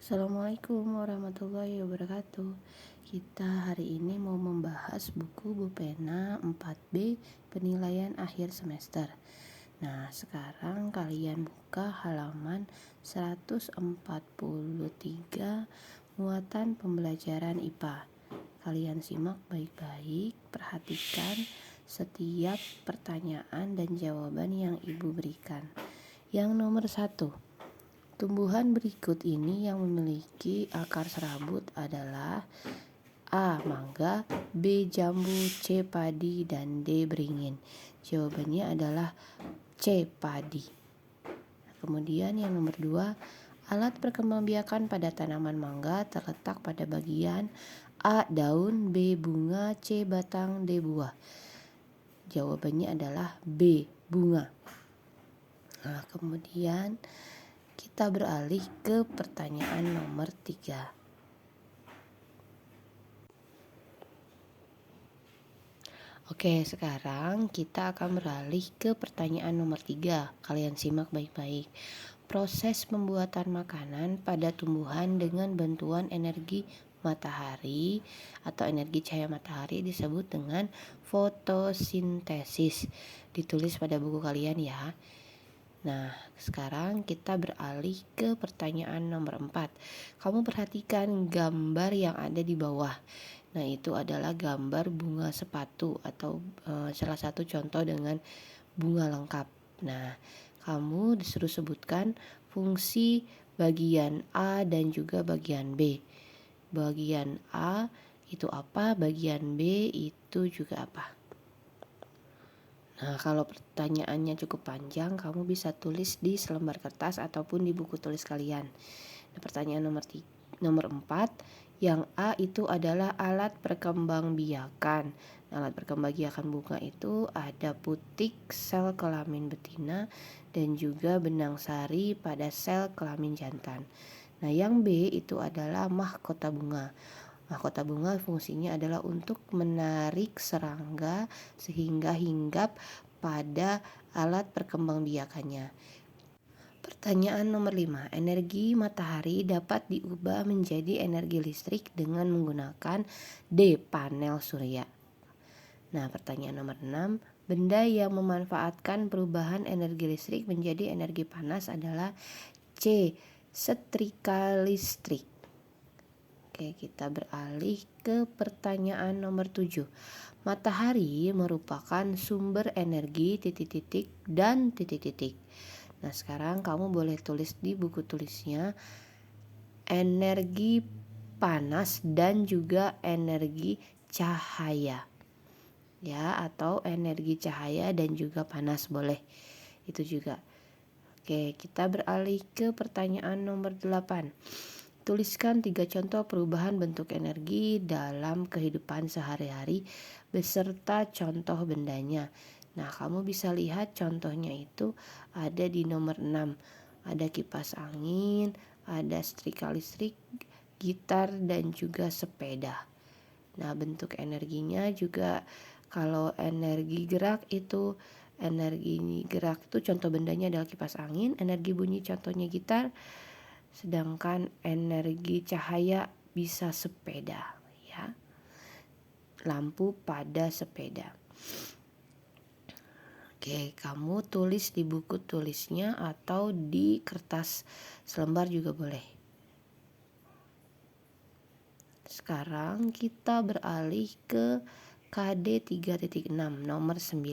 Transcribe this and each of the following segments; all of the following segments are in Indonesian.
Assalamualaikum warahmatullahi wabarakatuh. Kita hari ini mau membahas buku Bu Pena 4B penilaian akhir semester. Nah, sekarang kalian buka halaman 143 muatan pembelajaran IPA. Kalian simak baik-baik, perhatikan setiap pertanyaan dan jawaban yang Ibu berikan. Yang nomor 1, tumbuhan berikut ini yang memiliki akar serabut adalah A. Mangga, B. Jambu, C. Padi, dan D. Beringin. Jawabannya adalah C. Padi. Kemudian yang nomor 2, alat perkembangbiakan pada tanaman mangga terletak pada bagian A. Daun, B. Bunga, C. Batang, D. Buah. Jawabannya adalah B. Bunga. Nah, kemudian kita beralih ke pertanyaan nomor 3. Oke, sekarang kita akan beralih ke pertanyaan nomor 3. Kalian simak baik-baik. Proses pembuatan makanan pada tumbuhan dengan bantuan energi matahari atau energi cahaya matahari disebut dengan fotosintesis. Ditulis pada buku kalian ya. Nah, sekarang kita beralih ke pertanyaan nomor 4. Kamu perhatikan gambar yang ada di bawah. Nah, itu adalah gambar bunga sepatu atau salah satu contoh dengan bunga lengkap. Nah, kamu disuruh sebutkan fungsi bagian A dan juga bagian B. Bagian A itu apa, bagian B itu juga apa. Nah, kalau pertanyaannya cukup panjang, kamu bisa tulis di selembar kertas ataupun di buku tulis kalian. Nah, pertanyaan nomor 4, yang A itu adalah alat perkembangbiakan. Alat perkembangbiakan bunga itu ada putik sel kelamin betina dan juga benang sari pada sel kelamin jantan. Nah, yang B itu adalah mahkota bunga. Mahkota bunga fungsinya adalah untuk menarik serangga sehingga hinggap pada alat perkembangbiakannya. Pertanyaan nomor 5. Energi matahari dapat diubah menjadi energi listrik dengan menggunakan D. Panel surya. Nah, pertanyaan nomor 6. Benda yang memanfaatkan perubahan energi listrik menjadi energi panas adalah C. Setrika listrik. Oke, kita beralih ke pertanyaan nomor 7. Matahari merupakan sumber energi titik-titik dan titik-titik. Nah, sekarang kamu boleh tulis di buku tulisnya energi panas dan juga energi cahaya. Ya, atau energi cahaya dan juga panas boleh. Itu juga. Oke, kita beralih ke pertanyaan nomor 8. Tuliskan 3 contoh perubahan bentuk energi dalam kehidupan sehari-hari beserta contoh bendanya. Nah, kamu bisa lihat contohnya itu ada di nomor 6. Ada kipas angin, ada setrika listrik, gitar, dan juga sepeda. Nah, bentuk energinya juga kalau energi gerak itu contoh bendanya adalah kipas angin, energi bunyi contohnya gitar, sedangkan energi cahaya bisa sepeda ya. Lampu pada sepeda. Oke, kamu tulis di buku tulisnya atau di kertas selembar juga boleh. Sekarang kita beralih ke KD 3.6 nomor 9.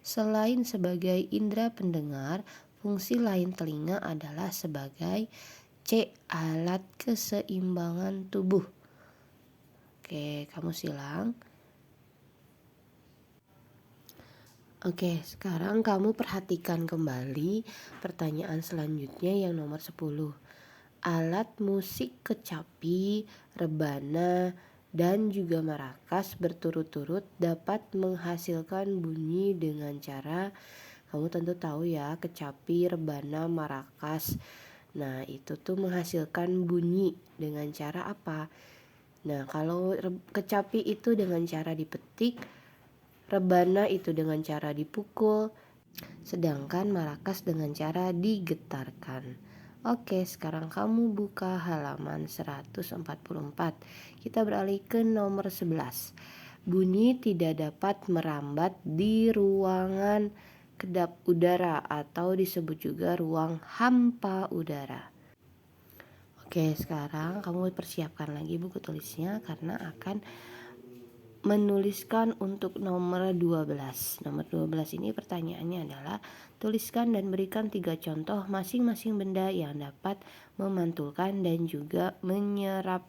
Selain sebagai indera pendengar, fungsi lain telinga adalah sebagai C. Alat keseimbangan tubuh. Oke, kamu silang. Oke, sekarang kamu perhatikan kembali pertanyaan selanjutnya yang nomor 10. Alat musik kecapi, rebana, dan juga marakas berturut-turut dapat menghasilkan bunyi dengan cara, kamu tentu tahu ya, kecapi, rebana, marakas. Nah, itu tuh menghasilkan bunyi dengan cara apa? Nah, kalau kecapi itu dengan cara dipetik, rebana itu dengan cara dipukul, sedangkan marakas dengan cara digetarkan. Oke, sekarang kamu buka halaman 144. Kita beralih ke nomor 11. Bunyi tidak dapat merambat di ruangan kedap udara atau disebut juga ruang hampa udara. Oke, sekarang kamu persiapkan lagi buku tulisnya karena akan menuliskan untuk nomor 12. Nomor 12 ini pertanyaannya adalah tuliskan dan berikan 3 contoh masing-masing benda yang dapat memantulkan dan juga menyerap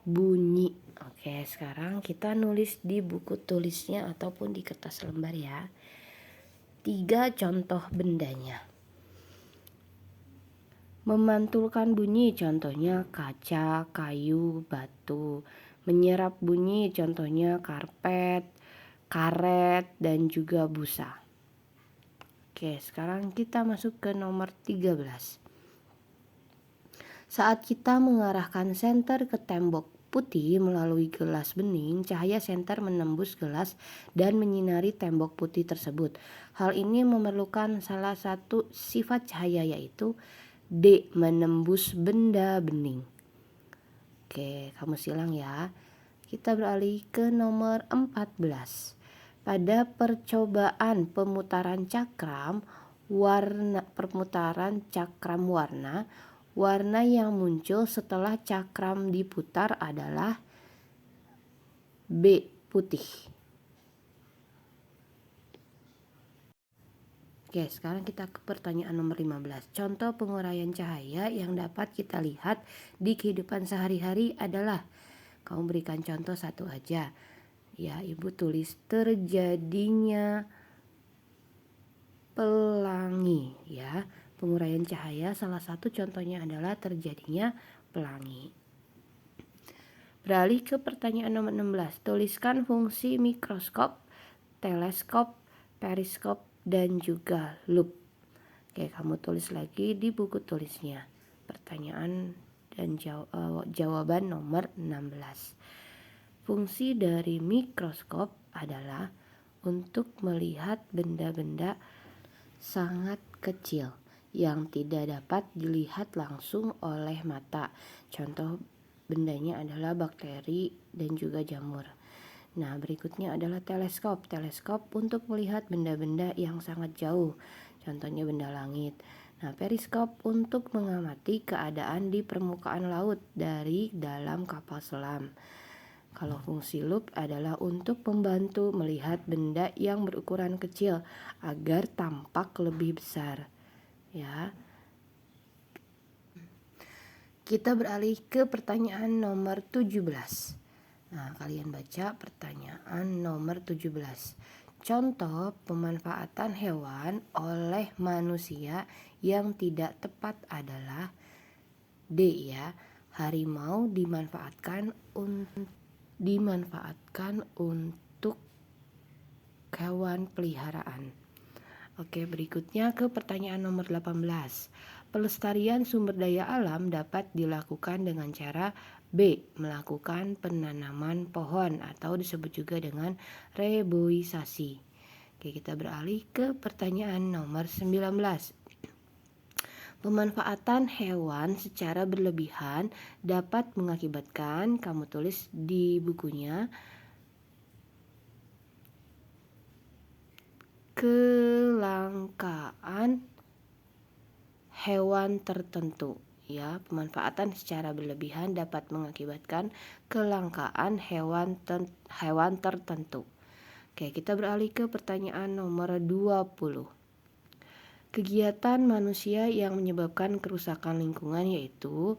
bunyi. Oke, sekarang kita nulis di buku tulisnya ataupun di kertas lembar ya. 3 contoh bendanya. Memantulkan bunyi contohnya kaca, kayu, batu. Menyerap bunyi contohnya karpet, karet, dan juga busa. Oke, sekarang kita masuk ke nomor 13. Saat kita mengarahkan senter ke tembok putih melalui gelas bening, cahaya senter menembus gelas dan menyinari tembok putih tersebut. Hal ini memerlukan salah satu sifat cahaya yaitu D. Menembus benda bening. Oke, kamu silang ya. Kita beralih ke nomor 14. Pada percobaan pemutaran cakram warna yang muncul setelah cakram diputar adalah B. Putih. Oke, sekarang kita ke pertanyaan nomor 15. Contoh penguraian cahaya yang dapat kita lihat di kehidupan sehari-hari adalah, kamu berikan contoh satu aja. Ya, Ibu tulis terjadinya pelangi ya. Penguraian cahaya salah satu contohnya adalah terjadinya pelangi. Beralih ke pertanyaan nomor 16. Tuliskan fungsi mikroskop, teleskop, periskop, dan juga lup. Oke, kamu tulis lagi di buku tulisnya. Pertanyaan dan jawaban nomor 16. Fungsi dari mikroskop adalah untuk melihat benda-benda sangat kecil yang tidak dapat dilihat langsung oleh mata. Contoh bendanya adalah bakteri dan juga jamur. Nah, berikutnya adalah teleskop. Teleskop untuk melihat benda-benda yang sangat jauh. Contohnya benda langit. Nah, periskop untuk mengamati keadaan di permukaan laut dari dalam kapal selam. Kalau fungsi lup adalah untuk membantu melihat benda yang berukuran kecil agar tampak lebih besar. Ya. Kita beralih ke pertanyaan nomor 17. Nah, kalian baca pertanyaan nomor 17. Contoh pemanfaatan hewan oleh manusia yang tidak tepat adalah D ya. Harimau dimanfaatkan untuk hewan peliharaan. Oke, berikutnya ke pertanyaan nomor 18. Pelestarian sumber daya alam dapat dilakukan dengan cara B. Melakukan penanaman pohon atau disebut juga dengan reboisasi. Oke, kita beralih ke pertanyaan nomor 19. Pemanfaatan hewan secara berlebihan dapat mengakibatkan, kamu tulis di bukunya, kelangkaan hewan tertentu. Ya, pemanfaatan secara berlebihan dapat mengakibatkan kelangkaan hewan tertentu. Oke, kita beralih ke pertanyaan nomor 20. Kegiatan manusia yang menyebabkan kerusakan lingkungan yaitu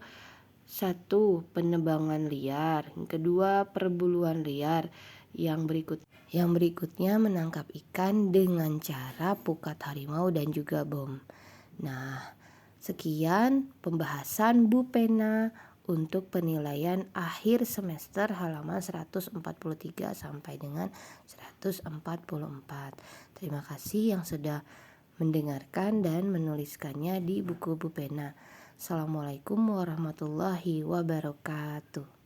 1. Penebangan liar, yang kedua perburuan liar, yang berikutnya menangkap ikan dengan cara pukat harimau dan juga bom. Nah, sekian pembahasan Bu Pena untuk penilaian akhir semester halaman 143 sampai dengan 144. Terima kasih yang sudah mendengarkan dan menuliskannya di buku Bu Pena. Assalamualaikum warahmatullahi wabarakatuh.